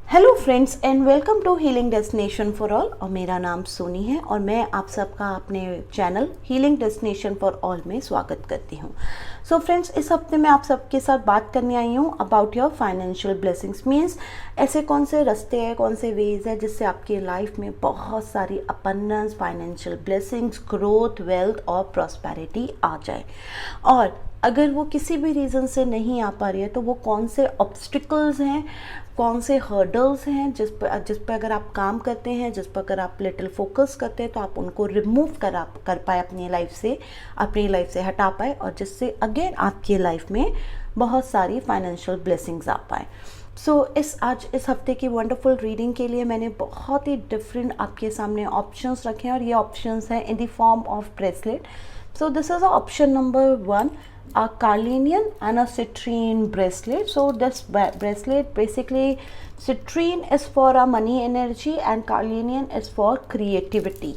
Hello friends and welcome to healing destination for all. और मेरा नाम सोनी है और मैं आप सबका अपने channel healing destination for all में स्वागत करती हूँ। सो फ्रेंड्स, इस हफ्ते मैं आप सबके साथ बात करने आई हूँ about your financial blessings. Means ऐसे कौन से रास्ते हैं, कौन से वेज है जिससे आपकी लाइफ में बहुत सारी abundance, financial blessings, growth, wealth और प्रॉस्पेरिटी आ जाए। और अगर वो किसी भी रीज़न से नहीं आ पा रही है तो वो कौन से ऑब्स्टिकल्स हैं, कौन से हर्डल्स हैं जिस पर अगर आप काम करते हैं, जिस पर अगर आप लिटिल फोकस करते हैं तो आप उनको रिमूव कर पाए अपनी लाइफ से हटा पाए, और जिससे अगेन आपकी लाइफ में बहुत सारी फाइनेंशियल ब्लेसिंग्स आ पाए। आज इस हफ्ते की वंडरफुल रीडिंग के लिए मैंने बहुत ही डिफरेंट आपके सामने ऑप्शंस रखे हैं, और ये ऑप्शंस हैं in the form of bracelet. So this is option number 1, a carnelian and a citrine bracelet. So this bracelet, basically citrine is for a money energy and carnelian is for creativity.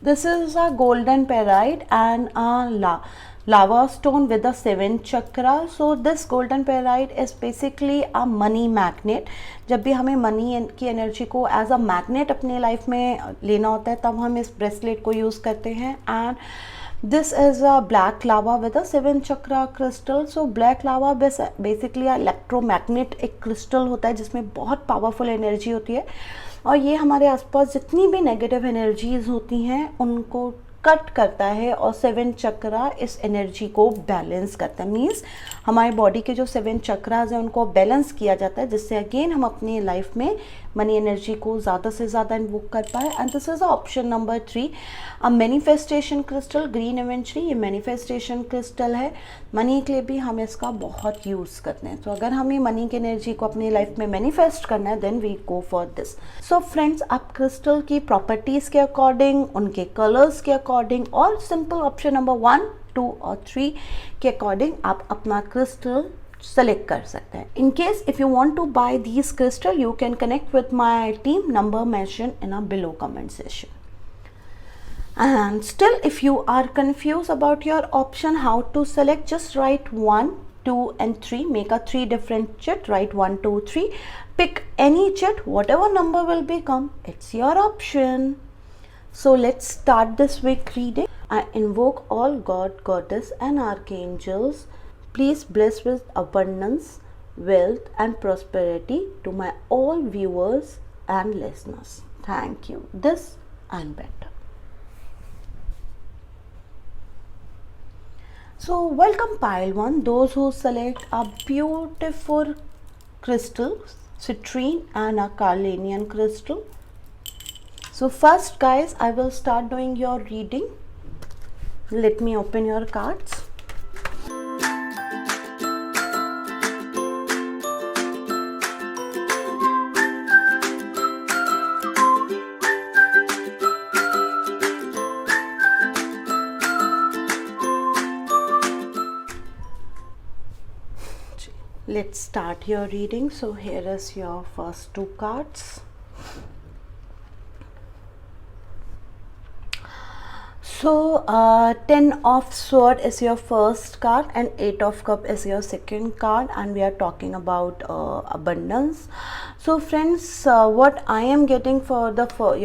This is a golden pearite and a lava stone with a 7 chakra. So this golden pearite is basically a money magnet. जब भी हमें money की energy को as a magnet अपने life में लेना होता है तब हम इस ब्रेसलेट को यूज़ करते हैं। And this is a black lava with a 7 chakra crystal. So black lava basically electromagnet एक क्रिस्टल होता है जिसमें बहुत पावरफुल एनर्जी होती है, और ये हमारे आसपास जितनी भी नेगेटिव एनर्जीज होती हैं उनको कट करता है, और 7 चक्रा इस एनर्जी को बैलेंस करता है। मीन्स हमारे बॉडी के जो 7 चक्रास हैं उनको बैलेंस किया जाता है, जिससे अगेन हम अपनी लाइफ में मनी एनर्जी को ज़्यादा से ज़्यादा इन्वोक कर पाए। And this is option number 3, a manifestation crystal, green aventurine. ये मैनिफेस्टेशन क्रिस्टल है, मनी के लिए भी हम इसका बहुत यूज़ करते हैं। तो अगर हमें मनी की एनर्जी को अपनी लाइफ में मैनिफेस्ट करना है then we go for this. So friends, आप क्रिस्टल की प्रॉपर्टीज़ के अकॉर्डिंग, उनके कलर्स के अकॉर्डिंग और सिंपल ऑप्शन नंबर 1, 2 और 3 के अकॉर्डिंग आप अपना क्रिस्टल सेलेक्ट कर सकते हैं। In case if you want to buy these crystal you can connect with my team, number mention in a below comment section. And still if you are confused about your option how to select, just write 1, 2 and 3, make a 3 different chit, write 1, 2, 3, pick any chit, whatever number will become, it's your option. So let's start this week reading. I invoke all God, Goddess and Archangels. Please bless with abundance, wealth and prosperity to my all viewers and listeners. Thank you. This and better. So welcome pile 1, those who select a beautiful crystal, citrine and a carnelian crystal. So first guys, I will start doing your reading. Let me open your cards. Let's start your reading. So here is your first 2 cards. So 10 of sword is your first card and 8 of cup is your second card, and we are talking about abundance. So friends, what I am getting for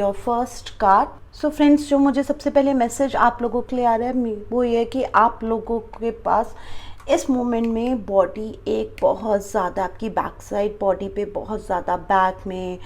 your first card. So friends, जो मुझे सबसे पहले message आप लोगों के लिए आ रहा है वो ये है कि आप लोगों के पास इस मोमेंट में बॉडी एक बहुत ज़्यादा, आपकी बैक साइड बॉडी पे बहुत ज़्यादा, बैक में,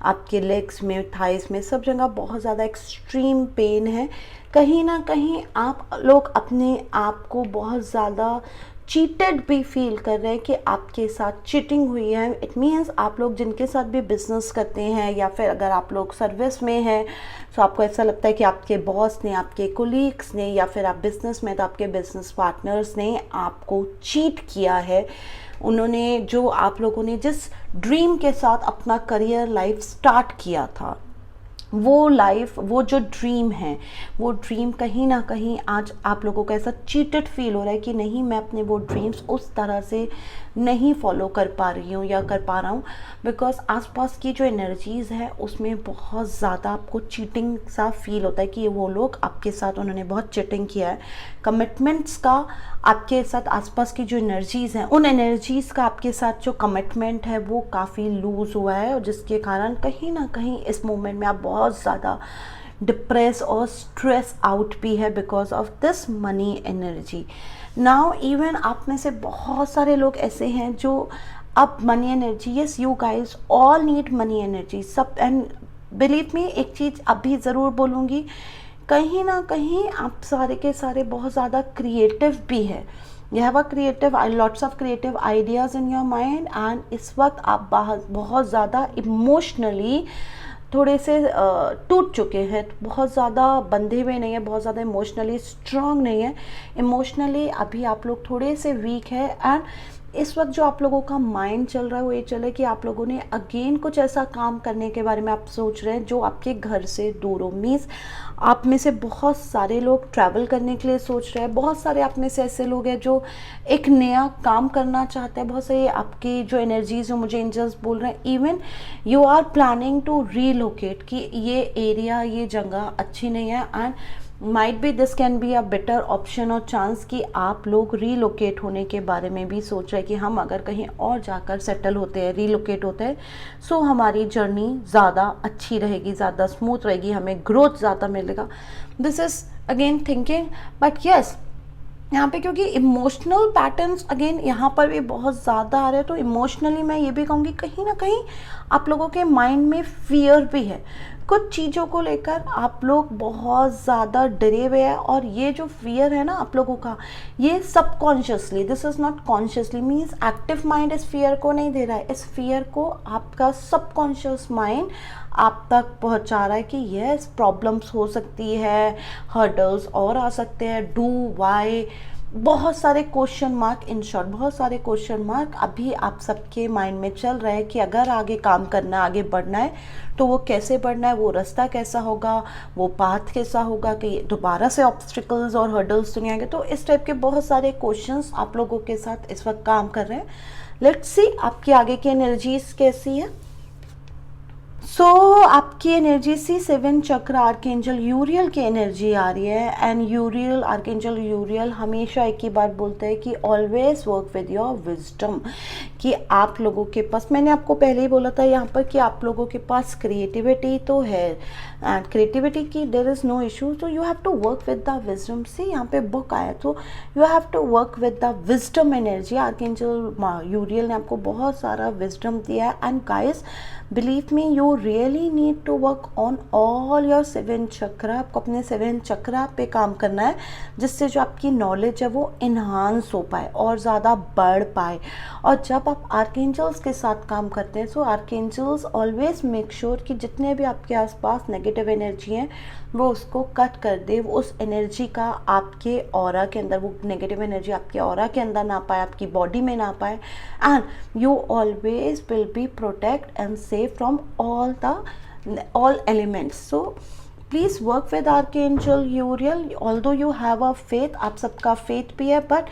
आपके लेग्स में, थाइस में, सब जगह बहुत ज़्यादा एक्सट्रीम पेन है। कहीं ना कहीं आप लोग अपने आप को बहुत ज़्यादा चीटेड भी फील कर रहे हैं कि आपके साथ चीटिंग हुई है। इट मीन्स आप लोग जिनके साथ भी बिज़नेस करते हैं या फिर अगर आप लोग सर्विस में हैं तो आपको ऐसा लगता है कि आपके बॉस ने, आपके कोलीग्स ने, या फिर आप बिज़नेस में तो आपके बिज़नेस पार्टनर्स ने आपको चीट किया है। उन्होंने जो आप लोगों ने जिस ड्रीम के साथ अपना करियर लाइफ स्टार्ट किया था वो लाइफ, वो जो ड्रीम है, वो ड्रीम कहीं ना कहीं आज आप लोगों को ऐसा चीटेड फील हो रहा है कि नहीं, मैं अपने वो ड्रीम्स उस तरह से नहीं फॉलो कर पा रही हूँ या कर पा रहा हूँ, बिकॉज आसपास की जो एनर्जीज़ है उसमें बहुत ज़्यादा आपको चीटिंग सा फील होता है कि वो लोग आपके साथ, उन्होंने बहुत चीटिंग किया है। कमिटमेंट्स का आपके साथ आसपास की जो एनर्जीज़ हैं, उन एनर्जीज़ का आपके साथ जो कमिटमेंट है वो काफ़ी लूज़ हुआ है, और जिसके कारण कहीं ना कहीं इस मोमेंट में आप बहुत ज़्यादा डिप्रेस और स्ट्रेस आउट भी है because of this money energy. Now even आप में से बहुत सारे लोग ऐसे हैं जो अब money energy, yes you guys all need money energy सब, एंड बिलीव मी एक चीज़ अभी ज़रूर बोलूँगी, कहीं ना कहीं आप सारे के सारे बहुत ज़्यादा क्रिएटिव भी है। You have a creative, lots of creative ideas in your mind, and इस वक्त आप बहुत ज़्यादा इमोशनली थोड़े से टूट चुके हैं, बहुत ज़्यादा बंधे हुए नहीं है, बहुत ज़्यादा इमोशनली स्ट्रांग नहीं है। इमोशनली अभी आप लोग थोड़े से वीक है, एंड इस वक्त जो आप लोगों का माइंड चल रहा है वो ये चल रहा है कि आप लोगों ने अगेन कुछ ऐसा काम करने के बारे में आप सोच रहे हैं जो आपके घर से दूर हो। मीन्स आप में से बहुत सारे लोग ट्रैवल करने के लिए सोच रहे हैं, बहुत सारे आप में से ऐसे लोग हैं जो एक नया काम करना चाहते हैं, बहुत सारे आपकी जो एनर्जीज जो मुझे एंजल्स बोल रहे हैं, even you are planning to relocate कि ये एरिया, ये जगह अच्छी नहीं है, and might be this can be a better option और चांस कि आप लोग रीलोकेट होने के बारे में भी सोच रहे हैं कि हम अगर कहीं और जाकर सेटल होते हैं, रीलोकेट होते हैं, सो हमारी जर्नी ज़्यादा अच्छी रहेगी, ज़्यादा स्मूथ रहेगी, हमें ग्रोथ ज़्यादा मिलेगा। This is again thinking, but yes यहाँ पे क्योंकि इमोशनल पैटर्न्स अगेन यहाँ पर भी बहुत ज़्यादा आ रहे हैं, तो इमोशनली मैं ये भी कहूँगी कहीं ना कहीं आप लोगों के माइंड में फियर भी है, कुछ चीज़ों को लेकर आप लोग बहुत ज़्यादा डरे हुए हैं, और ये जो फियर है ना आप लोगों का, ये subconsciously, this is not consciously, means active mind इस फियर को नहीं दे रहा है, इस फियर को आपका सबकॉन्शियस माइंड आप तक पहुंचा रहा है कि यस प्रॉब्लम्स हो सकती है, हर्डल्स और आ सकते हैं, डू वाई, बहुत सारे क्वेश्चन मार्क, इन शॉर्ट बहुत सारे क्वेश्चन मार्क अभी आप सबके माइंड में चल रहा है कि अगर आगे काम करना है, आगे बढ़ना है, तो वो कैसे बढ़ना है, वो रास्ता कैसा होगा, वो पाथ कैसा होगा, कि दोबारा से ऑब्स्टिकल्स और हर्डल्स तो नहीं आएंगे। तो इस टाइप के बहुत सारे क्वेश्चंस आप लोगों के साथ इस वक्त काम कर रहे हैं। लेट्स सी आपकी आगे की एनर्जीज कैसी है। सो आपकी एनर्जी सी 7 चक्र आर्कएंजल यूरियल की एनर्जी आ रही है, एंड यूरियल, आर्कएंजल यूरियल हमेशा एक ही बात बोलता है कि always work with your wisdom, कि आप लोगों के पास, मैंने आपको पहले ही बोला था यहाँ पर कि आप लोगों के पास क्रिएटिविटी तो है, एंड क्रिएटिविटी की देयर इज़ नो इशू, तो you have to work with the wisdom. से यहाँ पे बुक आया, तो you have to work with the wisdom energy. Archangel Uriel ने आपको बहुत सारा विजडम दिया है, and guys believe me you really need to work on all your 7 chakra. आपको अपने 7 चक्रा पे काम करना है, जिससे जो आपकी नॉलेज है वो इन्हांस हो पाए और ज़्यादा बढ़ पाए। और जब आप आर्कएंजल्स के साथ काम करते हैं, सो आर्कएंजल्स ऑलवेज मेक श्योर कि जितने भी आपके आसपास नेगेटिव एनर्जी हैं वो उसको कट कर दे, वो उस एनर्जी का आपके ऑरा के अंदर, वो नेगेटिव एनर्जी आपके ऑरा के अंदर ना पाए, आपकी बॉडी में ना पाए, and you always will be protect and safe from all elements. So please work with Archangel Uriel. Although you have a faith, आप सबका faith भी है, but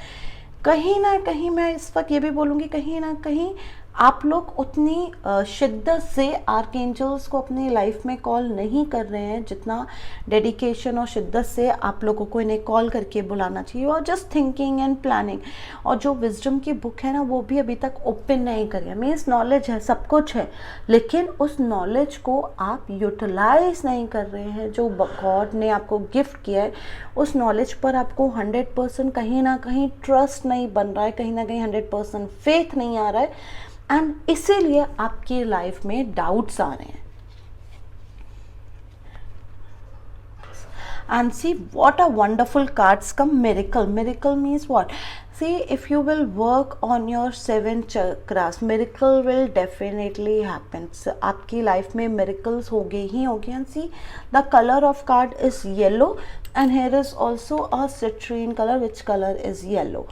कहीं ना कहीं मैं इस वक्त ये भी बोलूँगी, कहीं ना कहीं आप लोग उतनी शिद्दत से आर्कएंजल्स को अपनी लाइफ में कॉल नहीं कर रहे हैं जितना डेडिकेशन और शिद्दत से आप लोगों को इन्हें कॉल करके बुलाना चाहिए, और जस्ट थिंकिंग एंड प्लानिंग। और जो विजडम की बुक है ना, वो भी अभी तक ओपन नहीं करी है। मीन्स नॉलेज है, सब कुछ है, लेकिन उस नॉलेज को आप यूटिलाइज नहीं कर रहे हैं, जो गॉड ने आपको गिफ्ट किया है, उस नॉलेज पर आपको 100% कहीं ना कहीं ट्रस्ट नहीं बन रहा है, कहीं ना कहीं 100% फेथ नहीं आ रहा है, एंड इसीलिए आपकी लाइफ में डाउट्स आ रहे हैं। And see what a wonderful cards come. Miracle means what? See, if you will work on your 7 chakras, miracle will definitely happen. So, आपकी लाइफ में miracles होंगे ही होंगे। And see, the color of card is yellow, and here is also a citrine color. Which color is yellow?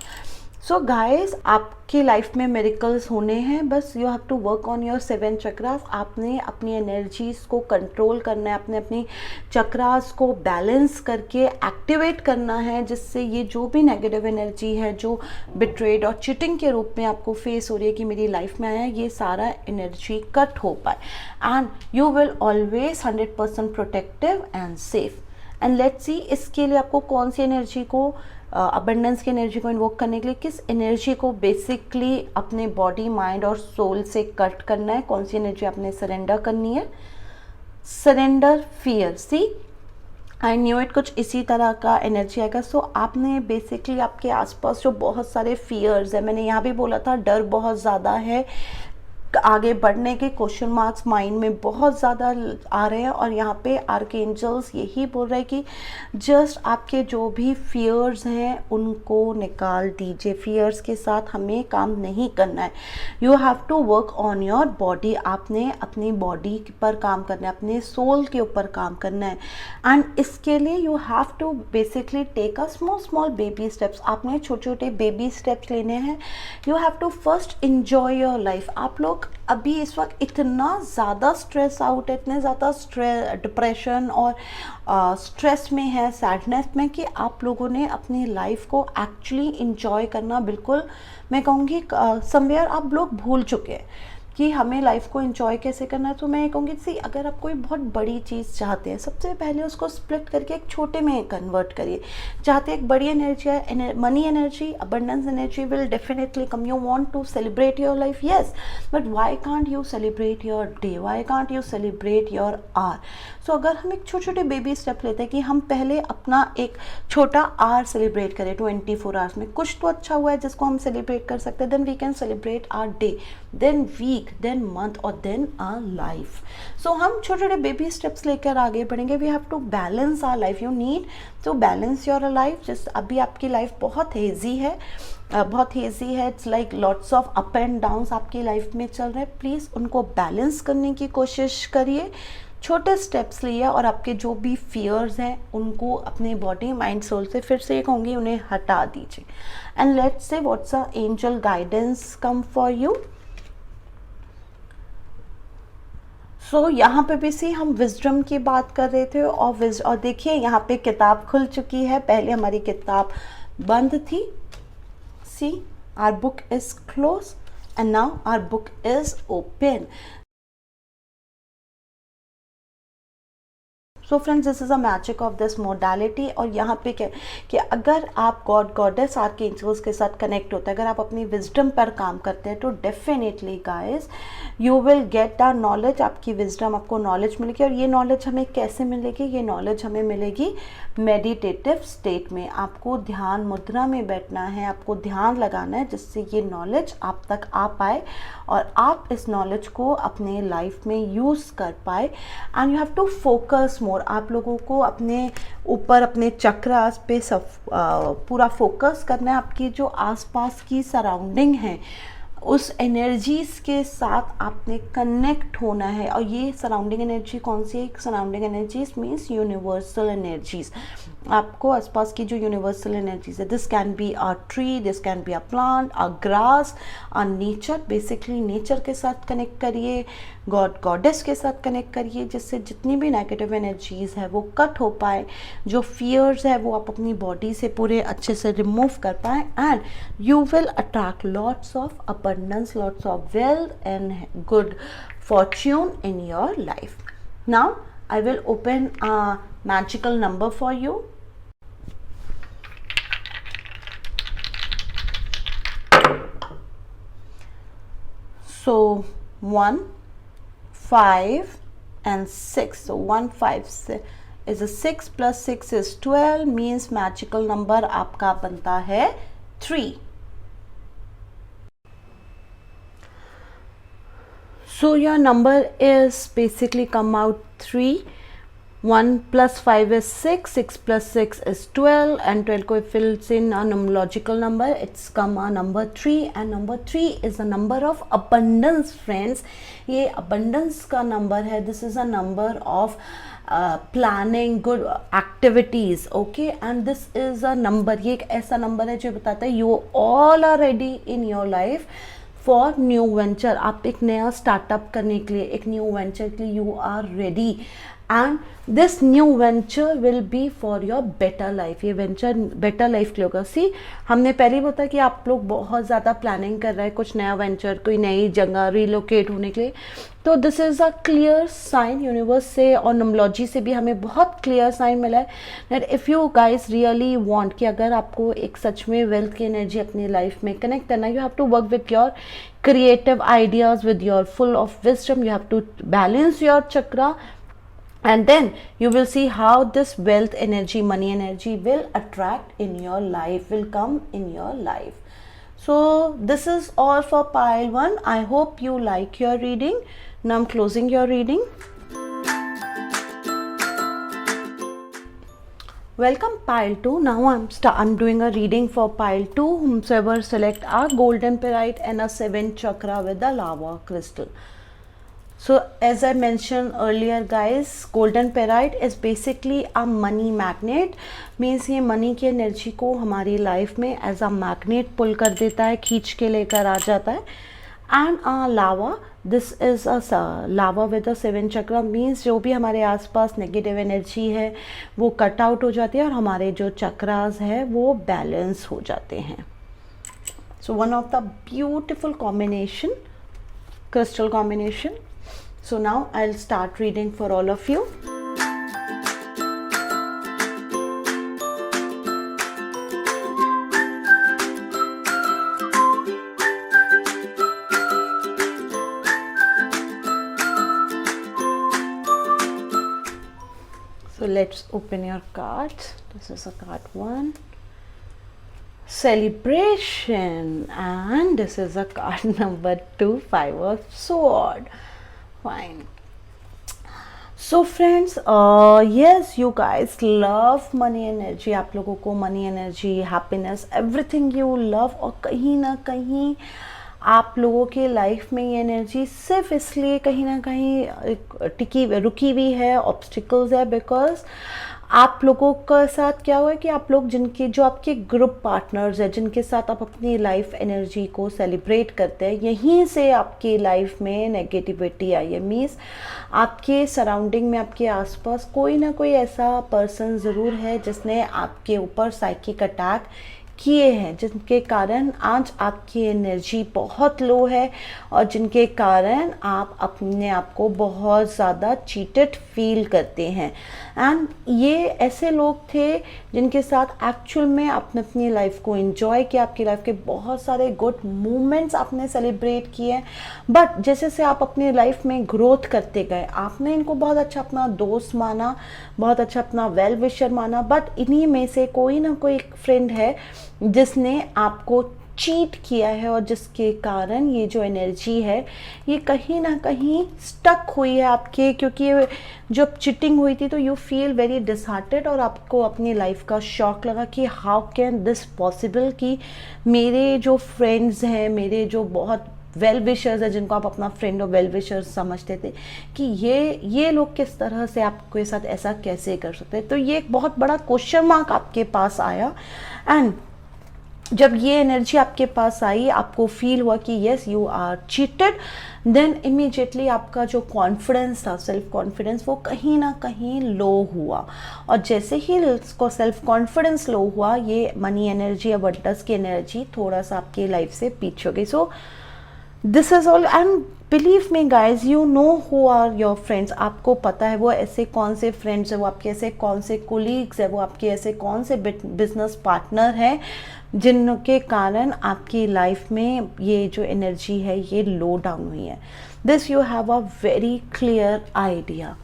So guys, आपकी life में miracles होने हैं, बस you have to work on your 7 chakras. आपने अपनी एनर्जीज को कंट्रोल करना है, आपने अपनी चक्रास को बैलेंस करके एक्टिवेट करना है, जिससे ये जो भी नेगेटिव एनर्जी है जो बिट्रेड और चिटिंग के रूप में आपको फेस हो रही है कि मेरी लाइफ में आया, ये सारा एनर्जी कट हो पाए and you will always 100% protective and safe. And let's see, इसके लिए आपको कौन सी एनर्जी को, अबंडेंस की एनर्जी को इन्वोक करने के लिए किस एनर्जी को बेसिकली अपने बॉडी, माइंड और सोल से कट करना है, कौन सी एनर्जी आपने सरेंडर करनी है। Surrender fear. See, I knew it, कुछ इसी तरह का एनर्जी आएगा। सो आपने बेसिकली आपके आसपास जो बहुत सारे फियर्स है, मैंने यहाँ भी बोला था डर बहुत ज़्यादा है, आगे बढ़ने के क्वेश्चन मार्क्स माइंड में बहुत ज़्यादा आ रहे हैं, और यहाँ पे आर्कएंजल्स यही बोल रहे हैं कि जस्ट आपके जो भी फियर्स हैं उनको निकाल दीजिए। फियर्स के साथ हमें काम नहीं करना है। You have to work on your body. आपने अपनी बॉडी पर काम करना है, अपने सोल के ऊपर काम करना है, एंड इसके लिए you have to basically take a small baby steps. आपने छोटे छोटे बेबी स्टेप्स लेने हैं। You have to first enjoy your life. आप लोग अभी इस वक्त इतना ज़्यादा स्ट्रेस आउट है, इतने ज़्यादा डिप्रेशन और स्ट्रेस में है, सैडनेस में, कि आप लोगों ने अपनी लाइफ को एक्चुअली इंजॉय करना बिल्कुल, मैं कहूँगी समवेयर आप लोग भूल चुके हैं कि हमें लाइफ को एंजॉय कैसे करना है। तो मैं कहूँगी सी, अगर आप कोई बहुत बड़ी चीज़ चाहते हैं, सबसे पहले उसको स्प्लिट करके एक छोटे में कन्वर्ट करिए। चाहते एक बड़ी एनर्जी है, money energy, abundance energy will definitely come. You want to celebrate your life, yes, but why can't you celebrate your day, why can't you celebrate your hour. So अगर हम एक छोटे छोटे बेबी स्टेप लेते हैं कि हम पहले अपना एक छोटा आवर सेलिब्रेट करें 24 आवर्स में, कुछ तो अच्छा हुआ है जिसको हम सेलिब्रेट कर सकते हैं, then we can celebrate our day, then week, then month or then our life. So हम छोटे छोटे बेबी स्टेप्स लेकर आगे बढ़ेंगे. We have to balance our life. You need to balance your life. जिस अभी आपकी लाइफ बहुत हेजी है, बहुत हेजी है, it's like lots of up and downs आपकी लाइफ में चल रहे हैं. प्लीज़ उनको बैलेंस करने की कोशिश करिए, छोटे स्टेप्स लिए, और आपके जो भी फियर्स हैं उनको अपने बॉडी, माइंड, सोल से फिर से कहूँगी उन्हें हटा दीजिए. And let's see what's a angel guidance come for you. So यहाँ पे भी सी हम विजडम की बात कर रहे थे, और देखिए यहाँ पे किताब खुल चुकी है. पहले हमारी किताब बंद थी. See, our book is close and now our book is open. So friends, this is a magic of this modality. और यहाँ पे क्या कि अगर आप गॉड, गॉडेस, आर्कएंजल्स के साथ कनेक्ट होते हैं, अगर आप अपनी विजडम पर काम करते हैं, तो definitely guys you will get the knowledge. आपकी विजडम, आपको नॉलेज मिलेगी. और ये नॉलेज हमें कैसे मिलेगी? ये नॉलेज हमें मिलेगी मेडिटेटिव स्टेट में. आपको ध्यान मुद्रा में बैठना है, आपको ध्यान लगाना है, जिससे ये नॉलेज आप तक आ पाए और आप इस नॉलेज को अपने लाइफ में यूज़ कर पाए. And you have to focus more. आप लोगों को अपने ऊपर, अपने चक्रास पे सब पूरा फोकस करना है. आपकी जो आसपास की सराउंडिंग है, उस एनर्जीज़ के साथ आपने कनेक्ट होना है. और ये सराउंडिंग एनर्जी कौन सी है? Surrounding energies means universal energies. आपको आसपास की जो यूनिवर्सल एनर्जीज है, this can be a tree, this can be a plant, a grass, a nature. Basically nature के साथ कनेक्ट करिए, गॉड, गॉडेस के साथ कनेक्ट करिए, जिससे जितनी भी नेगेटिव एनर्जीज है वो कट हो पाए. जो फियर्स है वो आप अपनी बॉडी से पूरे अच्छे से रिमूव कर पाए. And you will attract lots of abundance, lots of wealth and good fortune in your life. Now I will open a magical number for you. So 1, 5 and 6. So 1, 5 is a 6 plus 6 is 12, means magical number आपका बनता है 3. So your number is basically come out 3. 1 plus 5 is 6, 6 plus 6 is 12, and 12 को fills in a numerological number, it's come a number 3, and number 3 is a number of abundance friends. ये abundance का number है, this is a number of planning good activities, okay, and this is a number, ये एक ऐसा number है जो बताता है you all are ready in your life for new venture. आप एक नया स्टार्टअप करने के लिए, एक न्यू वेंचर के लिए you are ready, and this new venture will be for your better life. ये वेंचर बेटर लाइफ के लिए होगा. सी, हमने पहले ही बताया कि आप लोग बहुत ज़्यादा प्लानिंग कर रहे हैं कुछ नया वेंचर, कोई नई जगह रिलोकेट होने के लिए. तो this is a clear sign universe से और न्यूमरोलॉजी से भी हमें बहुत क्लियर साइन मिला है that if you guys really want कि अगर आपको एक सच में वेल्थ की एनर्जी अपनी लाइफ में कनेक्ट करना, you have to work with your creative ideas, with your full of wisdom. You have to balance your chakra, and then you will see how this wealth energy, money energy will attract in your life, will come in your life. So this is all for pile 1. I hope you like your reading. Now I'm closing your reading. Welcome pile 2. Now I'm doing a reading for pile 2. Whomsoever select a golden pyrite and a 7 chakra with the lava crystal. So as I mentioned earlier guys, golden pyrite is basically a money magnet. Means ये money की energy को हमारी life में as a magnet pull कर देता है, खींच के लेकर आ जाता है. And lava, this is a lava with a 7 chakra, means जो भी हमारे आसपास नेगेटिव एनर्जी है वो कट आउट हो जाती है और हमारे जो चक्रास है वो बैलेंस हो जाते हैं. So one of the beautiful combination, crystal combination. So now I will start reading for all of you. So let's open your cards. This is a card 1, celebration, and this is a card number 2, 5 of sword. Fine. So friends, yes, you guys love money energy. आप लोगों को money energy, happiness, everything you love, और कहीं ना कहीं आप लोगों के लाइफ में ये एनर्जी सिर्फ इसलिए कहीं ना कहीं रुकी हुई है, ऑब्स्टिकल्स है, बिकॉज आप लोगों के साथ क्या हुआ है कि आप लोग जो आपके ग्रुप पार्टनर्स है, जिनके साथ आप अपनी लाइफ एनर्जी को सेलिब्रेट करते हैं, यहीं से आपकी लाइफ में नेगेटिविटी आई है. मीन्स आपके सराउंडिंग में, आपके आसपास कोई ना कोई ऐसा पर्सन ज़रूर है जिसने आपके ऊपर साइकिक अटैक किए हैं, जिनके कारण आज आपकी एनर्जी बहुत लो है और जिनके कारण आप अपने आप को बहुत ज़्यादा चीटेड फील करते हैं. एंड ये ऐसे लोग थे जिनके साथ एक्चुअल में आपने अपनी लाइफ को एंजॉय किया, आपकी लाइफ के बहुत सारे गुड मोमेंट्स आपने सेलिब्रेट किए, बट जैसे से आप अपनी लाइफ में ग्रोथ करते गए, आपने इनको बहुत अच्छा अपना दोस्त माना, बहुत अच्छा अपना वेल विशर माना, बट इन्हीं में से कोई ना कोई एक फ्रेंड है जिसने आपको चीट किया है और जिसके कारण ये जो एनर्जी है ये कहीं ना कहीं स्टक हुई है आपके, क्योंकि जब चीटिंग हुई थी तो यू फील वेरी डिसहार्टेड और आपको अपनी लाइफ का शॉक लगा कि हाउ कैन दिस पॉसिबल कि मेरे जो फ्रेंड्स हैं, मेरे जो बहुत वेल विशर्स है, जिनको आप अपना फ्रेंड और वेल विशर्स समझते थे, कि ये लोग किस तरह से आपके साथ ऐसा कैसे कर सकते हैं. तो ये एक बहुत बड़ा क्वेश्चन मार्क आपके पास आया. एंड जब ये एनर्जी आपके पास आई, आपको फील हुआ कि yes you are cheated, then immediately आपका जो कॉन्फिडेंस था, सेल्फ कॉन्फिडेंस, वो कहीं ना कहीं लो हुआ. और जैसे ही इसको सेल्फ कॉन्फिडेंस लो हुआ, ये मनी एनर्जी, अबंडेंस की एनर्जी थोड़ा सा आपकी लाइफ से पीछे हो गई. So this is all, and believe me guys, you know who are your friends. आपको पता है वो ऐसे कौन से फ्रेंड्स है, वो आपके ऐसे कौन से कोलीग्स है, वो आपके ऐसे कौन से बिजनेस पार्टनर हैं जिनके कारण आपकी लाइफ में ये जो एनर्जी है ये लो डाउन हुई है. This you have a very clear idea.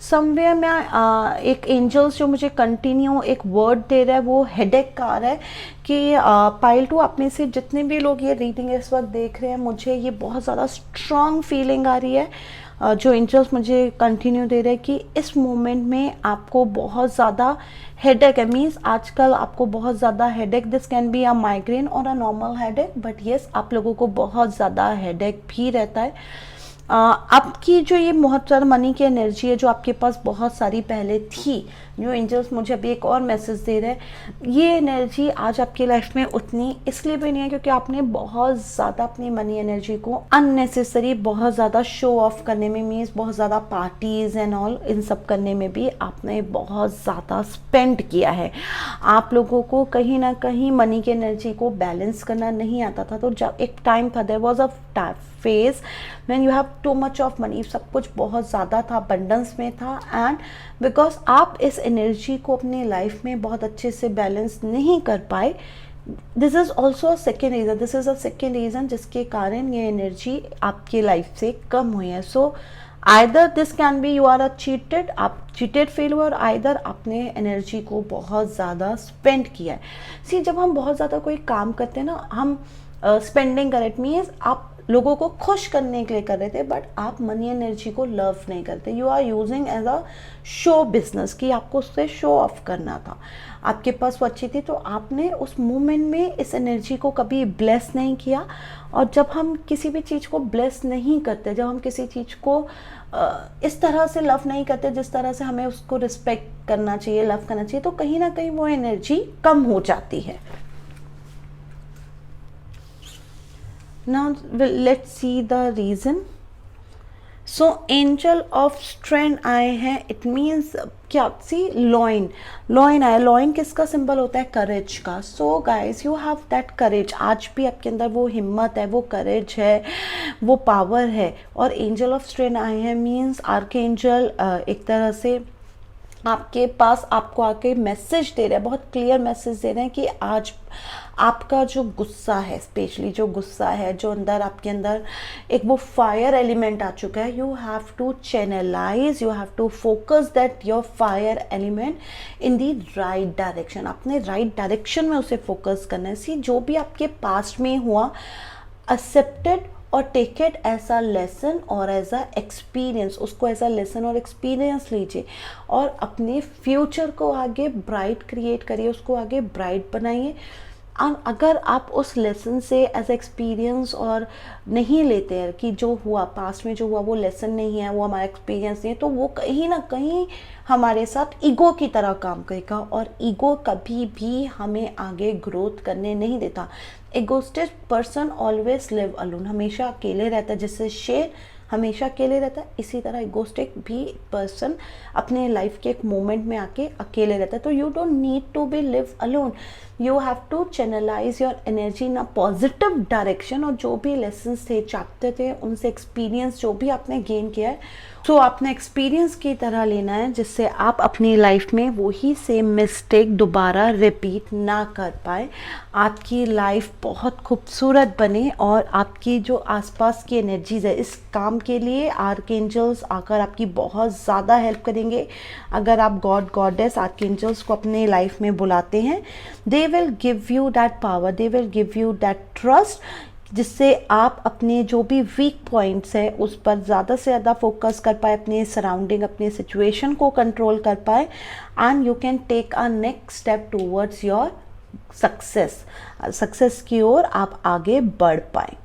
Somewhere में एक एंजल्स जो मुझे कंटिन्यू एक वर्ड दे रहा है, वो हेडेक का आ रहा है कि पाइल 2 आप में से जितने भी लोग ये रीडिंग इस वक्त देख रहे हैं, मुझे ये बहुत ज़्यादा स्ट्रॉन्ग फीलिंग आ रही है. जो एंजल्स मुझे कंटिन्यू दे रहे हैं कि इस मोमेंट में आपको बहुत ज़्यादा हेडेक है, मीन्स आजकल आपको बहुत ज़्यादा headache, this can be a migraine और a normal headache, but yes आप लोगों को बहुत ज़्यादा हेडेक भी रहता है। आपकी जो ये बहुत ज़्यादा मनी की एनर्जी है जो आपके पास बहुत सारी पहले थी, जो एंजल्स मुझे अभी एक और मैसेज दे रहे हैं, ये एनर्जी आज आपकी लाइफ में उतनी इसलिए भी नहीं है क्योंकि आपने बहुत ज़्यादा अपनी मनी एनर्जी को अननेसेसरी बहुत ज़्यादा शो ऑफ करने में, मीन्स बहुत ज़्यादा पार्टीज़ एंड ऑल इन सब करने में भी आपने बहुत ज़्यादा स्पेंड किया है। आप लोगों को कहीं ना कहीं मनी की एनर्जी को बैलेंस करना नहीं आता था। तो जब एक टाइम था, there was a phase when you have too much of money, सब कुछ बहुत ज़्यादा था, अबंडेंस में था, एंड बिकॉज आप इस एनर्जी को अपनी लाइफ में बहुत अच्छे से बैलेंस नहीं कर पाए, this is also a second reason, this is a second reason जिसके कारण ये एनर्जी आपकी लाइफ से कम हुई है। So either this can be you are a cheated, आप चीटेड फील हुए, और आइदर आपने एनर्जी को बहुत ज़्यादा स्पेंड किया है। सी जब हम बहुत ज़्यादा कोई काम करते हैं ना, हम स्पेंडिंग कर इट मीन्स आप लोगों को खुश करने के लिए कर रहे थे, बट आप मनी एनर्जी को लव नहीं करते, you are using as a show business कि आपको उससे शो ऑफ करना था, आपके पास वो अच्छी थी, तो आपने उस मोमेंट में इस एनर्जी को कभी ब्लेस नहीं किया। और जब हम किसी भी चीज़ को ब्लेस नहीं करते, जब हम किसी चीज़ को इस तरह से लव नहीं करते जिस तरह से हमें उसको रिस्पेक्ट करना चाहिए, लव करना चाहिए, तो कहीं ना कहीं वो एनर्जी कम हो जाती है। Now let's see the reason. So angel of strength आए हैं, it means क्या, सी लॉइन आया, लॉइन किसका सिंबल होता है, करेज का। So guys you have that courage, आज भी आपके अंदर वो हिम्मत है, वो करेज है, वो पावर है। और एंजल ऑफ स्ट्रेंथ आए हैं मीन्स आर्कएंजल एक तरह से आपके पास आपको आके मैसेज दे रहे हैं, बहुत क्लियर मैसेज दे रहे हैं कि आज आपका जो गुस्सा है, स्पेशली जो गुस्सा है, जो अंदर आपके अंदर एक वो फायर एलिमेंट आ चुका है, you have to channelise, you have to focus that your fire element in the right direction. आपने राइट डायरेक्शन में उसे फोकस करना है। सी जो भी आपके पास्ट में हुआ, एक्सेप्टेड और take it as a lesson और एज अ एक्सपीरियंस, उसको एज अ लेसन और एक्सपीरियंस लीजिए और अपने फ्यूचर को आगे ब्राइट क्रिएट करिए, उसको आगे ब्राइट बनाइए। अगर आप उस लेसन से एज एक्सपीरियंस और नहीं लेते हैं कि जो हुआ पास्ट में, जो हुआ वो लेसन नहीं है, वो हमारा एक्सपीरियंस नहीं है, तो वो कहीं ना कहीं हमारे साथ ईगो की तरह काम करेगा, और ईगो कभी भी हमें आगे ग्रोथ करने नहीं देता। एगोस्टिक पर्सन ऑलवेज लिव अलोन, हमेशा अकेले रहता है, जैसे शेर हमेशा अकेले रहता है, इसी तरह इगोस्टिक भी पर्सन अपने लाइफ के एक मोमेंट में आके अकेले रहता है। तो you don't need to be live alone, you have to channelise your energy in a positive direction. और जो भी लेसन्स थे, चैप्टर थे, उनसे एक्सपीरियंस जो भी आपने गेन किया है, तो आपने एक्सपीरियंस की तरह लेना है, जिससे आप अपनी लाइफ में वही सेम मिस्टेक दोबारा रिपीट ना कर पाए, आपकी लाइफ बहुत खूबसूरत बने, और आपकी जो आसपास की एनर्जीज है, इस काम के लिए आर्कएंजल्स आकर आपकी बहुत ज़्यादा हेल्प करेंगे। अगर आप गॉड गॉडेस आर्कएंजल्स को अपने लाइफ में बुलाते हैं, they will give you that power, they will give you that trust, जिससे आप अपने जो भी वीक पॉइंट्स है उस पर ज़्यादा से ज़्यादा फोकस कर पाए, अपने सराउंडिंग, अपने सिचुएशन को कंट्रोल कर पाए, and you can take a next step towards your success की ओर आप आगे बढ़ पाए।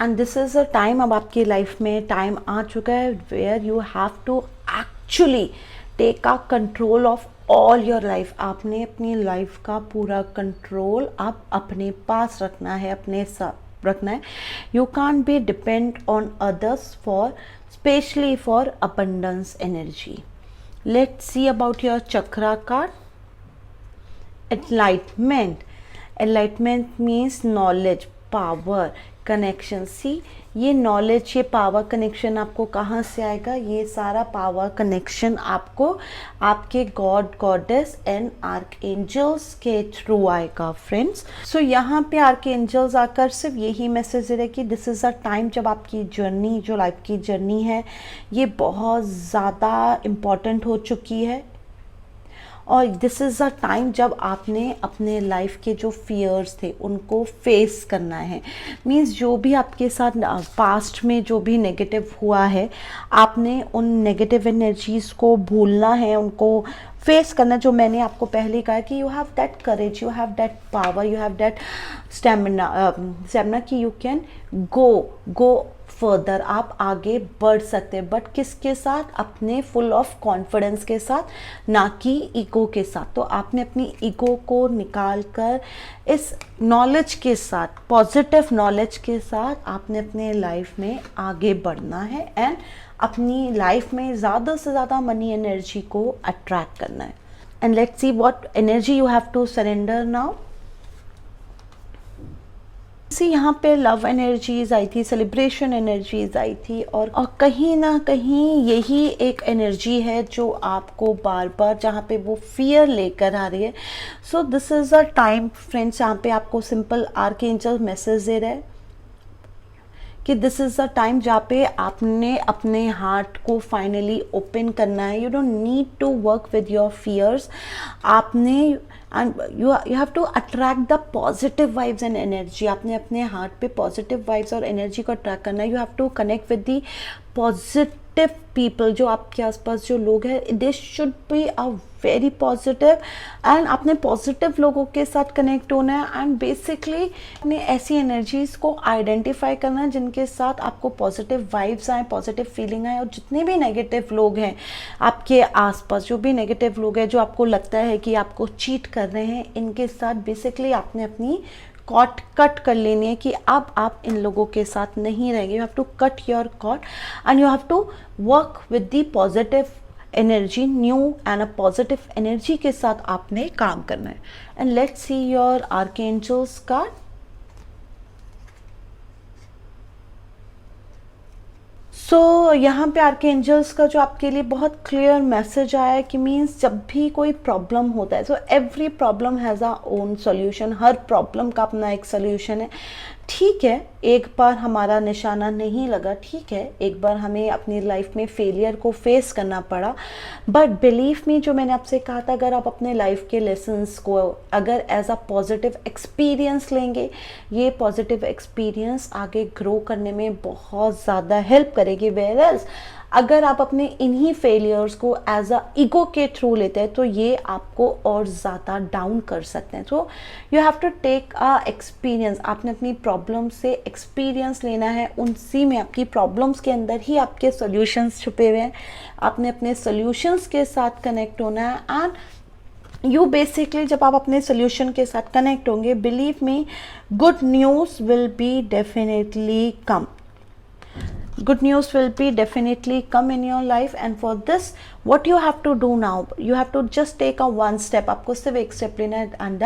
And this is a time, अब आपकी लाइफ में टाइम आ चुका है where you have to actually take a control of all your life. आपने अपनी लाइफ का पूरा कंट्रोल आप अपने पास रखना है, अपने साथ रखना है। You can't be depend on others for, specially for abundance energy. Let's see about your chakra card. Enlightenment, enlightenment means knowledge, power, connection. See ये नॉलेज, ये पावर कनेक्शन आपको कहाँ से आएगा? ये सारा पावर कनेक्शन आपको आपके गॉड गॉडेस एंड आर्कएंजल्स के थ्रू आएगा फ्रेंड्स। सो यहाँ पे आर्कएंजल्स आकर सिर्फ यही मैसेज दे रहे कि दिस इज़ अ टाइम जब आपकी जर्नी, जो लाइफ की जर्नी है, ये बहुत ज़्यादा इम्पॉर्टेंट हो चुकी है, और दिस इज़ अ टाइम जब आपने अपने लाइफ के जो फियर्स थे उनको फेस करना है। मीन्स जो भी आपके साथ पास्ट में जो भी नेगेटिव हुआ है, आपने उन नेगेटिव एनर्जीज़ को भूलना है, उनको फेस करना। जो मैंने आपको पहले कहा कि you have that courage, you have that power, you have that stamina कि यू कैन गो फर्दर, आप आगे बढ़ सकते हैं। बट किसके साथ? अपने फुल ऑफ कॉन्फिडेंस के साथ, ना कि ईगो के साथ। तो आपने अपनी ईगो को निकाल कर इस नॉलेज के साथ, पॉजिटिव नॉलेज के साथ आपने अपने लाइफ में आगे बढ़ना है एंड अपनी लाइफ में ज़्यादा से ज़्यादा मनी एनर्जी को अट्रैक्ट करना है। And let's see what energy you have to surrender now. यहाँ पे लव एनर्जीज आई थी, सेलिब्रेशन एनर्जीज आई थी, और कहीं ना कहीं यही एक एनर्जी है जो आपको बार बार जहाँ पे वो फियर लेकर आ रही है। So this is a time friends, यहाँ पे आपको सिंपल आर्कएंजल मैसेज दे रहा है कि दिस इज़ अ टाइम जहाँ पे आपने अपने हार्ट को फाइनली ओपन करना है। You don't need to work with your fears, आपने and you have to attract the positive vibes and energy. आपने अपने हार्ट पे पॉजिटिव वाइब्स और एनर्जी को अट्रैक्ट करना है। You have to connect with the positive people, जो आपके आसपास जो लोग हैं, this should be a very positive, and आपने पॉजिटिव लोगों के साथ कनेक्ट होना है एंड बेसिकली अपने ऐसी एनर्जीज को आइडेंटिफाई करना है जिनके साथ आपको पॉजिटिव वाइब्स आए, पॉजिटिव फीलिंग आए। और जितने भी नेगेटिव लोग हैं आपके आसपास, जो भी नेगेटिव लोग हैं जो आपको लगता है कि आपको चीट कर रहे हैं, इनके साथ बेसिकली आपने अपनी कॉट कट कर लेनी है कि अब आप इन लोगों के साथ नहीं रहेंगे। You have to cut your cord and you have to work with the positive energy, new and a positive energy के साथ आपने काम करना है। And let's see your archangels card. So यहाँ पे आर्कएंजल्स का जो आपके लिए बहुत क्लियर मैसेज आया है कि मीन्स जब भी कोई प्रॉब्लम होता है, so every problem has a own solution, her problem का अपना एक सॉल्यूशन है। ठीक है, एक बार हमारा निशाना नहीं लगा, ठीक है, एक बार हमें अपनी लाइफ में फेलियर को फेस करना पड़ा, बट बिलीव मी, जो मैंने आपसे कहा था, अगर आप अपने लाइफ के लेसन्स को अगर एज अ पॉजिटिव एक्सपीरियंस लेंगे, ये पॉजिटिव एक्सपीरियंस आगे ग्रो करने में बहुत ज़्यादा हेल्प करेगी। वेयरएज अगर आप अपने इन्हीं फेलियर्स को एज अ ईगो के थ्रू लेते हैं तो ये आपको और ज़्यादा डाउन कर सकते हैं। तो you have to take a experience, आपने अपनी प्रॉब्लम से एक्सपीरियंस लेना है, उसी में आपकी प्रॉब्लम्स के अंदर ही आपके सॉल्यूशंस छुपे हुए हैं। आपने अपने सॉल्यूशंस के साथ कनेक्ट होना है एंड यू बेसिकली जब आप अपने सोल्यूशन के साथ कनेक्ट होंगे, believe me, good news will be definitely come. Good news will be definitely come in your life, and for this what you have to do now, you have to just take a one step. आपको सिर्फ एक step लेना है and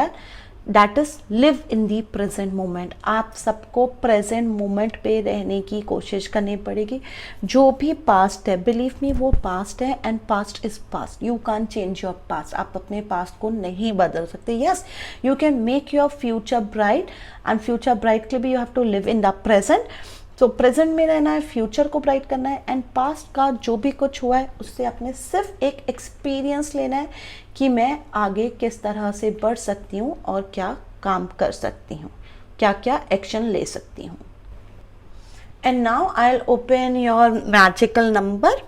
that is live in the present moment. आप सबको present moment पे रहने की कोशिश करनी पड़ेगी. जो भी पास्ट है, बिलीव मी, वो पास्ट है and past is past. You can change your past. आप अपने पास्ट को नहीं बदल सकते. Yes, you can make your future bright, and future bright के लिए you have to live in the present. तो प्रेजेंट में रहना है, फ्यूचर को ब्राइट करना है, एंड पास्ट का जो भी कुछ हुआ है उससे आपने सिर्फ एक एक्सपीरियंस लेना है कि मैं आगे किस तरह से बढ़ सकती हूँ और क्या काम कर सकती हूँ, क्या क्या एक्शन ले सकती हूँ. And now I will open your magical number.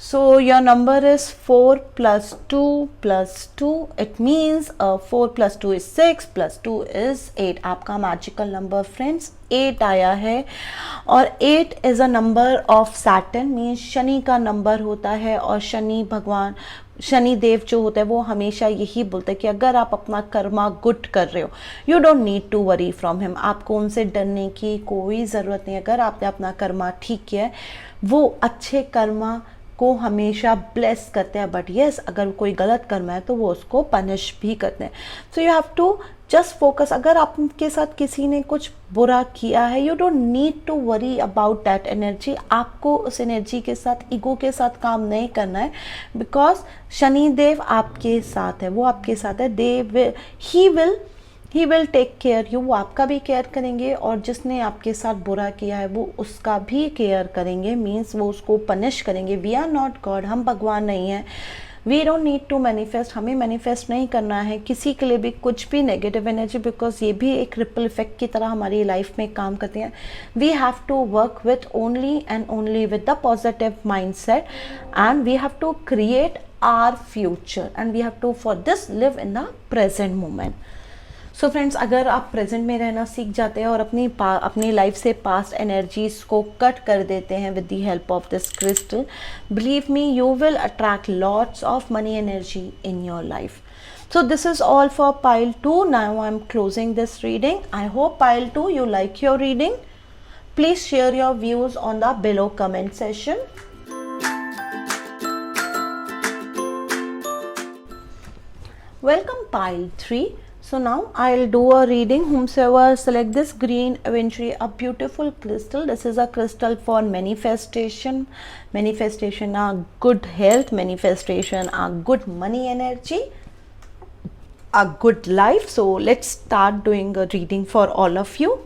So your number is 4 plus 2 plus 2. It means 4 plus 2 is 6 plus 2 is 8. आपका मैजिकल नंबर फ्रेंड्स 8 आया है, और 8 is a number of Saturn, means Shani का नंबर होता है. और शनि भगवान, शनि देव जो होता है वो हमेशा यही बोलता है कि अगर आप अपना कर्मा गुड कर रहे हो, you don't need to worry from him. आपको उनसे डरने की कोई ज़रूरत नहीं. अगर आपने अपना कर्मा ठीक किया है, वो अच्छे कर्मा को हमेशा ब्लेस करते हैं. बट येस, अगर कोई गलत कर्म है तो वो उसको पनिश भी करते हैं. So you have to just focus. अगर आपके साथ किसी ने कुछ बुरा किया है, you don't need to worry about that energy. आपको उस एनर्जी के साथ, ईगो के साथ काम नहीं करना है, बिकॉज शनि देव आपके साथ है, वो आपके साथ है. He he will take care you, वो आपका भी केयर करेंगे और जिसने आपके साथ बुरा किया है वो उसका भी केयर करेंगे, मीन्स वो उसको पनिश करेंगे। वी आर नॉट गॉड, हम भगवान नहीं हैं। We don't need to manifest, हमें मैनिफेस्ट नहीं करना है किसी के लिए भी कुछ भी नेगेटिव एनर्जी, बिकॉज ये भी एक रिपल इफेक्ट की तरह हमारी लाइफ में काम करती हैं। We have to work with only and only with the positive mindset and we have to create our future and we have to for this live in the present moment. So friends, अगर आप present में रहना सीख जाते हैं और अपनी life से पास्ट एनर्जीज को कट कर देते हैं with the help of this crystal, believe me you will attract lots of money energy in your life. So this is all for pile 2. Now I'm closing this reading. I hope pile 2 you like your reading. Please share your views on the below comment section. Welcome pile 3. So now I'll do a reading. Whomsoever select this green eventually a beautiful crystal. This is a crystal for manifestation. Manifestation are good health. Manifestation are good money energy. A good life. So let's start doing a reading for all of you.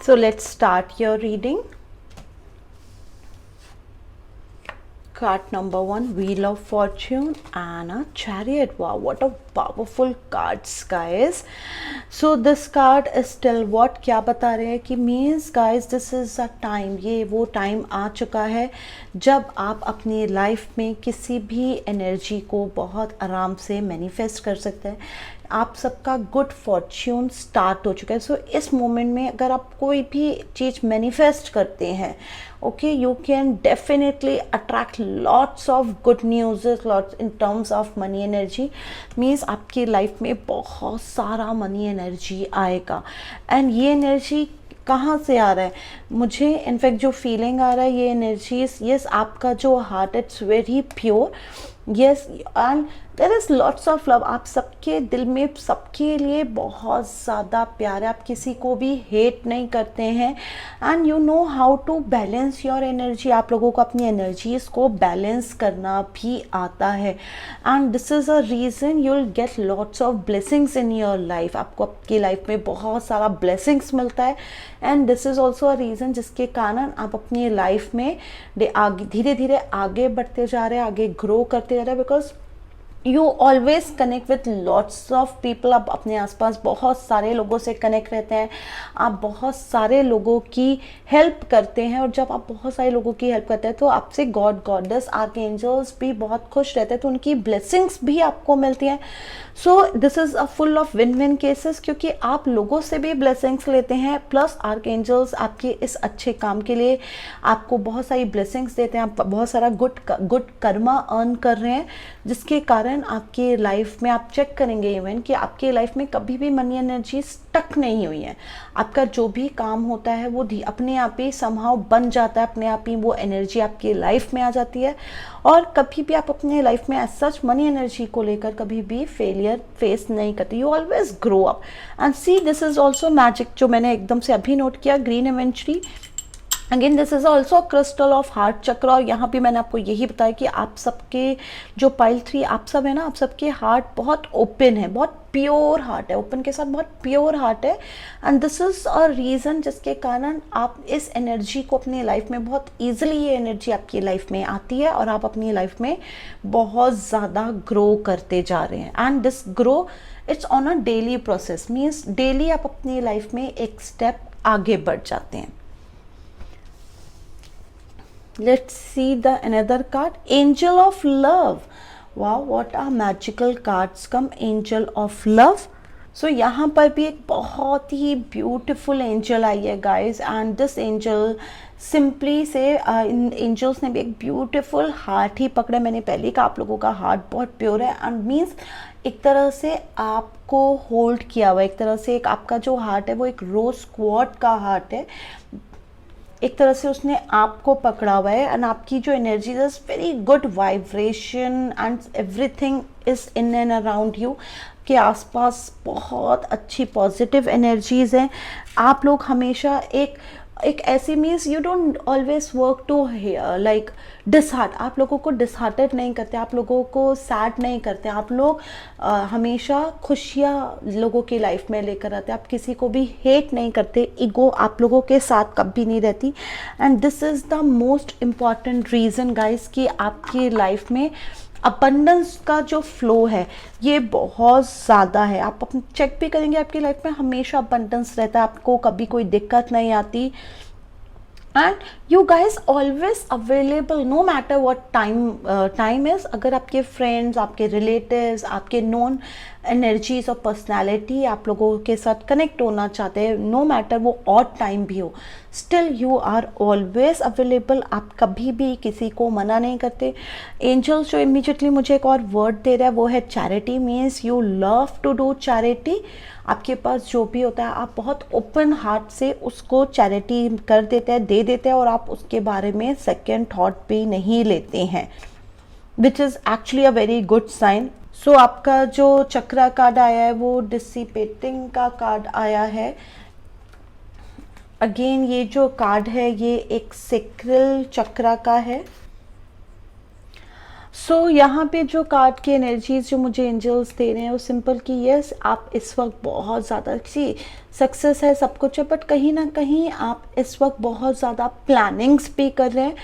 So let's start your reading. Card number 1, Wheel of Fortune and a Chariot. Wow, what a powerful cards, guys. So this card is still what क्या बता रहे हैं कि means guys this is a time, ये वो time आ चुका है जब आप अपनी लाइफ में किसी भी एनर्जी को बहुत आराम से मैनिफेस्ट कर सकते हैं। आप सबका गुड फॉर्च्यून स्टार्ट हो चुका है। सो इस मोमेंट में अगर आप कोई भी चीज़ मैनिफेस्ट करते हैं, okay, you can definitely attract lots of good news, lots in terms of money energy. Means आपकी लाइफ में बहुत सारा मनी एनर्जी आएगा। एंड ये एनर्जी कहाँ से आ रहा है? मुझे इनफैक्ट जो फीलिंग आ रहा है, ये एनर्जीज, यस, आपका जो heart it's very pure, yes, and there is lots of love. आप सबके दिल में सबके लिए बहुत ज़्यादा प्यार है। आप किसी को भी हेट नहीं करते हैं and you know how to balance your energy. आप लोगों को अपनी एनर्जीज को बैलेंस करना भी आता है and this is a reason you will get lots of blessings in your life. आपको आपकी लाइफ में बहुत सारा ब्लेसिंग्स मिलता है and this is also a reason जिसके कारण आप अपनी लाइफ में धीरे धीरे आगे बढ़ते जा रहे हैं, आगे ग्रो करते जा रहे हैं, because you always connect with lots of people. आप अपने आसपास बहुत सारे लोगों से कनेक्ट रहते हैं, आप बहुत सारे लोगों की हेल्प करते हैं और जब आप बहुत सारे लोगों की हेल्प करते हैं तो आपसे गॉड, गॉडेस, आर्कएंजल्स भी बहुत खुश रहते हैं, तो उनकी ब्लेसिंग्स भी आपको मिलती हैं। So this is a full of win win cases, क्योंकि आप लोगों से भी ब्लेसिंग्स लेते हैं प्लस आर्कएंजल्स आपके इस अच्छे काम के लिए आपको बहुत सारी ब्लेसिंग्स देते हैं। आप बहुत सारा गुड कर्मा अर्न कर रहे हैं, जिसके कारण आपकी लाइफ में आप चेक करेंगे इवन कि आपकी लाइफ में कभी भी मनी एनर्जी स्टक नहीं हुई है। आपका जो भी काम होता है वो अपने आप ही समहाउ बन जाता है, अपने आप ही वो एनर्जी आपकी लाइफ में आ जाती है और कभी भी आप अपने लाइफ में एज सच मनी एनर्जी को लेकर कभी भी फेलियर फेस नहीं करते। You always grow up and see this is also magic, जो मैंने एकदम से अभी नोट किया, green eventually again this is also crystal of heart चक्र। और यहाँ भी मैंने आपको यही बताया कि आप सबके जो पाइल 3 आप सब है ना, आप सबके हार्ट बहुत ओपन है, बहुत प्योर हार्ट है, ओपन के साथ बहुत प्योर हार्ट है and this is a reason जिसके कारण आप इस एनर्जी को अपनी लाइफ में बहुत ईजिली, ये एनर्जी आपकी लाइफ में आती है और आप अपनी लाइफ में बहुत ज़्यादा ग्रो करते जा रहे हैं and this grow it's on a daily process, means daily आप अपनी लाइफ में एक स्टेप आगे बढ़ जाते हैं। Let's see the another card, Angel of Love. Wow, what a magical cards come, Angel of Love. So यहाँ पर भी एक बहुत ही ब्यूटिफुल एंजल आई है guys and this angel simply से इन एंजल्स ने भी एक ब्यूटिफुल हार्ट ही पकड़ा। मैंने पहले कहा आप लोगों का हार्ट बहुत प्योर है एंड मीन्स एक तरह से आपको होल्ड किया हुआ, एक तरह से एक आपका जो हार्ट है वो एक रोज क्वार्ट का हार्ट है। एक तरह से उसने आपको पकड़ा हुआ है, एंड आपकी जो energy is very good vibration and everything is in and around you के आसपास बहुत अच्छी पॉजिटिव एनर्जीज हैं। आप लोग हमेशा एक ऐसी means you don't always work to like dishearten, आप लोगों को डिसहार्टेड नहीं करते, आप लोगों को सैड नहीं करते, आप लोग हमेशा खुशियाँ लोगों की लाइफ में लेकर आते, आप किसी को भी हेट नहीं करते, ईगो आप लोगों के साथ कभी नहीं रहती। And this is the most important reason guys कि आपकी लाइफ में अबंडेंस का जो फ्लो है ये बहुत ज़्यादा है। आप अपने चेक भी करेंगे, आपकी लाइफ में हमेशा अबंडेंस रहता है, आपको कभी कोई दिक्कत नहीं आती। And you guys always available no matter what time is. अगर आपके फ्रेंड्स, आपके रिलेटिव्स, आपके नॉन एनर्जीज और पर्सनैलिटी आप लोगों के साथ कनेक्ट होना चाहते हैं, नो मैटर वो ऑड टाइम भी हो, still you are always available. आप कभी भी किसी को मना नहीं करते। एंजल्स जो इमीजिएटली मुझे एक और वर्ड दे रहा है वो है charity, means you love to do charity. आपके पास जो भी होता है आप बहुत ओपन हार्ट से उसको चैरिटी कर देते हैं, दे देते हैं, और आप उसके बारे में सेकेंड थॉट भी नहीं लेते हैं, which is actually a very good sign. So आपका जो चक्रा कार्ड आया है वो डिसिपेटिंग का कार्ड आया है। अगेन ये जो कार्ड है ये एक सेक्रल चक्रा का है। सो यहाँ पे जो कार्ड की एनर्जीज जो मुझे एंजल्स दे रहे हैं वो सिंपल कि यस आप इस वक्त बहुत ज़्यादा सक्सेस है, सब कुछ है, बट कहीं ना कहीं आप इस वक्त बहुत ज़्यादा प्लानिंग्स भी कर रहे हैं।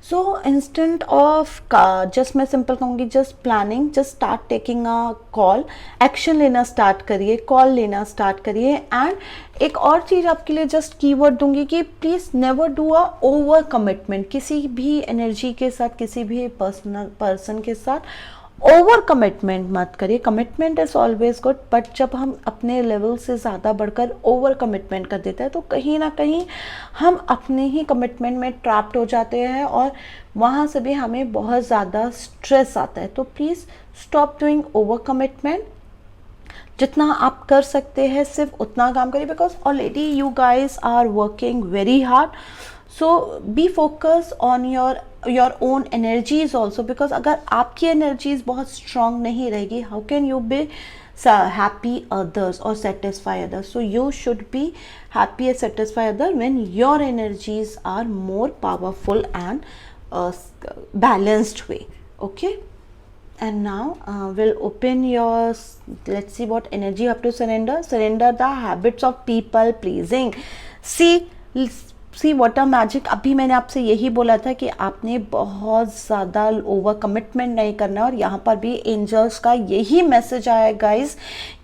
सो इंस्टेंट ऑफ जस्ट मैं सिंपल कहूँगी just planning, just start taking a call, action लेना स्टार्ट करिए, कॉल लेना स्टार्ट करिए। एंड एक और चीज़ आपके लिए जस्ट कीवर्ड दूंगी कि please never do a over commitment. किसी भी एनर्जी के साथ, किसी भी पर्सन के साथ ओवर कमिटमेंट मत करिए। Commitment is always good, but जब हम अपने लेवल से ज़्यादा बढ़कर ओवर कमिटमेंट कर देते हैं तो कहीं ना कहीं हम अपने ही कमिटमेंट में ट्रैप्ड हो जाते हैं और वहाँ से भी हमें बहुत ज़्यादा स्ट्रेस आता है। तो please stop doing over commitment. जितना आप कर सकते हैं सिर्फ उतना काम करिए, because already you guys are working very hard. So be focus on your own energies also, because अगर आपकी एनर्जीज बहुत स्ट्रांग नहीं रहेगी, how can you be happy others or satisfy others? So you should be happy and satisfy others when your energies are more powerful and balanced way. Okay, and now we'll open your, let's see what energy you have to surrender the habits of people pleasing. See what a magic. अभी मैंने आपसे यही बोला था कि आपने बहुत ज़्यादा ओवर कमिटमेंट नहीं करना, और यहाँ पर भी एंजल्स का यही मैसेज आया गाइस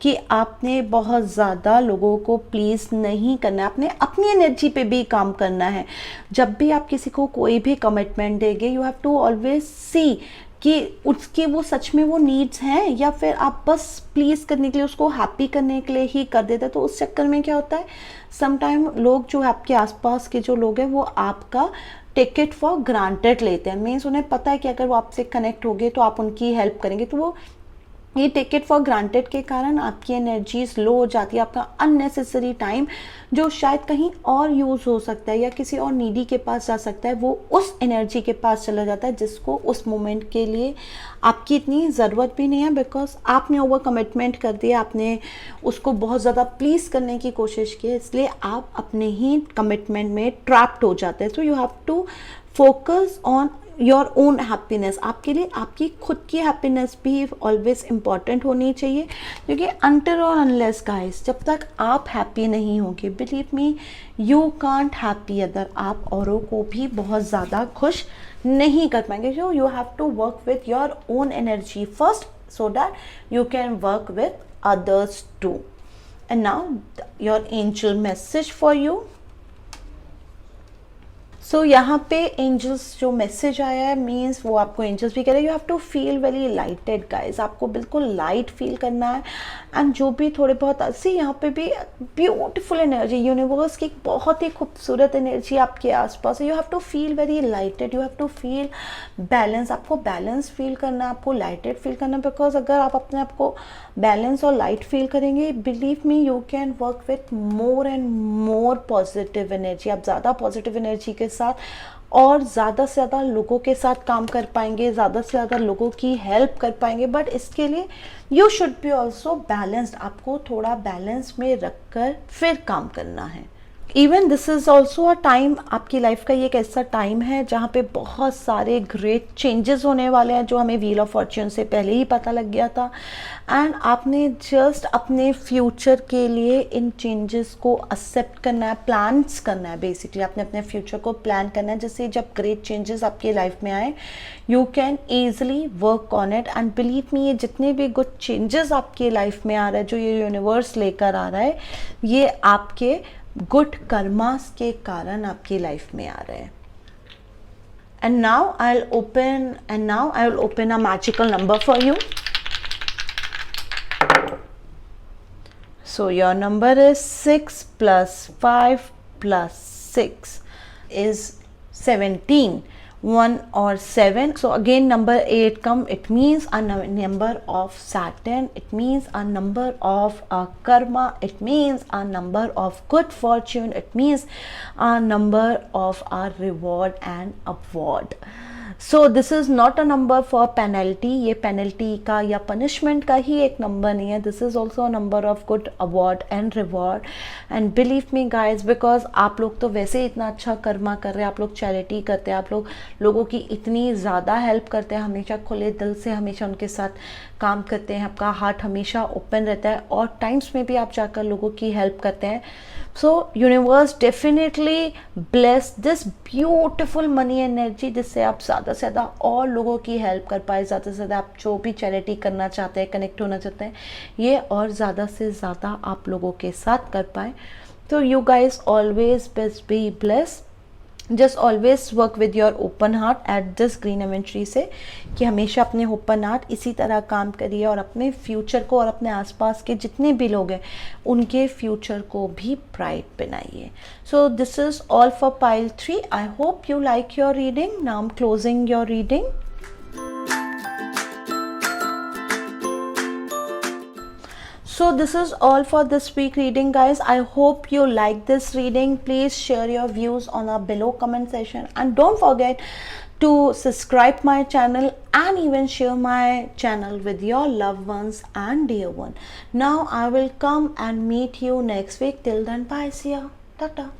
कि आपने बहुत ज़्यादा लोगों को प्लीज़ नहीं करना है, आपने अपनी एनर्जी पे भी काम करना है। जब भी आप किसी को कोई भी कमिटमेंट देंगे, you have to always see कि उसके वो सच में वो नीड्स हैं या फिर आप बस प्लीज़ करने के लिए, उसको हैप्पी करने के लिए ही कर देते हैं। तो उस चक्कर में क्या होता है, समटाइम लोग जो आपके आसपास के जो लोग हैं वो आपका टेक इट फॉर ग्रांटेड लेते हैं। मीन्स उन्हें पता है कि अगर वो आपसे कनेक्ट हो गए तो आप उनकी हेल्प करेंगे, तो वो ये टेक इट फॉर ग्रांटेड के कारण आपकी एनर्जीज लो हो जाती है। आपका अननेसेसरी टाइम जो शायद कहीं और यूज़ हो सकता है या किसी और नीडी के पास जा सकता है, वो उस एनर्जी के पास चला जाता है जिसको उस मोमेंट के लिए आपकी इतनी ज़रूरत भी नहीं है, बिकॉज आपने ओवर कमिटमेंट कर दिया, आपने उसको बहुत ज़्यादा प्लीज़ करने की कोशिश की है, इसलिए आप अपने ही कमिटमेंट में ट्रैप्ड हो जाते हैं। So you have to focus on your own happiness. आपके लिए आपकी खुद की हैप्पीनेस भी ऑलवेज इम्पॉर्टेंट होनी चाहिए, क्योंकि अनटिल और अनलेस गाइस, जब तक आप हैप्पी नहीं होंगे, believe me you can't happy other, आप औरों को भी बहुत ज़्यादा खुश नहीं कर पाएंगे। So you have to work with your own energy first so that you can work with others too. And now your angel message for you. So यहाँ पे एंजल्स जो मैसेज आया है, मीन्स वो आपको एंजल्स भी कह रहे हैं you have to feel very lighted guys, आपको बिल्कुल लाइट फील करना है। एंड जो भी थोड़े बहुत ऐसे यहाँ पे भी ब्यूटीफुल एनर्जी, यूनिवर्स की बहुत ही खूबसूरत एनर्जी आपके आसपास है। You have to feel very lighted, you have to feel balance, आपको बैलेंस फील करना, आपको लाइटेड फील करना, बिकॉज अगर आप अपने आप को बैलेंस और लाइट फील करेंगे, believe me you can work with more and more positive energy. आप ज़्यादा पॉजिटिव एनर्जी के साथ और ज़्यादा से ज़्यादा लोगों के साथ काम कर पाएंगे, ज़्यादा से ज़्यादा लोगों की हेल्प कर पाएंगे। बट इसके लिए you should be also balanced, आपको थोड़ा बैलेंस में रख कर फिर काम करना है। Even this is also a time, आपकी लाइफ का ये एक ऐसा टाइम है जहाँ पे बहुत सारे ग्रेट चेंजेस होने वाले हैं, जो हमें व्हील ऑफ फॉर्च्यून से पहले ही पता लग गया था। एंड आपने जस्ट अपने फ्यूचर के लिए इन चेंजेस को एक्सेप्ट करना है, प्लान्स करना है। बेसिकली आपने अपने फ्यूचर को प्लान करना है, जैसे जब ग्रेट चेंजेस आपकी लाइफ में आए you can easily work on it. And believe मी, ये जितने भी गुड चेंजेस आपकी लाइफ में आ रहा है, जो ये यूनिवर्स लेकर आ रहा है, ये आपके गुड कर्मास के कारण आपकी लाइफ में आ रहे हैं। And now I will open a magical number for you. So your number is 6 plus 5 plus 6 is 17. 1 or 7. So again number 8 come. It means a number of Saturn. It means a number of karma. It means a number of good fortune. It means a number of our reward and award. So this is not a number for penalty, ये penalty का या punishment का ही एक number नहीं है। This is also a number of good award and reward. And believe me guys, because आप लोग तो वैसे ही इतना अच्छा कर्मा कर रहे हैं, आप लोग चैरिटी करते हैं, आप लोग लोगों की इतनी ज़्यादा हेल्प करते हैं, हमेशा खुले दिल से हमेशा उनके साथ काम करते हैं, आपका हार्ट हमेशा ओपन रहता है और टाइम्स में भी आप जाकर लोगों की हेल्प करते हैं। सो universe definitely bless this beautiful money energy, जिससे आप ज़्यादा से ज़्यादा और लोगों की हेल्प कर पाए, ज़्यादा से ज़्यादा आप जो भी चैरिटी करना चाहते हैं, कनेक्ट होना चाहते हैं, ये और ज़्यादा से ज़्यादा आप लोगों के साथ कर पाए। तो you guys always best be bless, just always work with your open heart at this green एवेंट्री से, कि हमेशा अपने ओपन हार्ट इसी तरह काम करिए और अपने फ्यूचर को और अपने आसपास के जितने भी लोग हैं उनके फ्यूचर को भी ब्राइट बनाइए। So this is all for pile 3। I hope you like your reading. Now I am closing your reading. So this is all for this week reading, guys. I hope you like this reading. Please share your views on our below comment section, and don't forget to subscribe my channel and even share my channel with your loved ones and dear one. Now I will come and meet you next week. Till then, bye. See ya. Tata.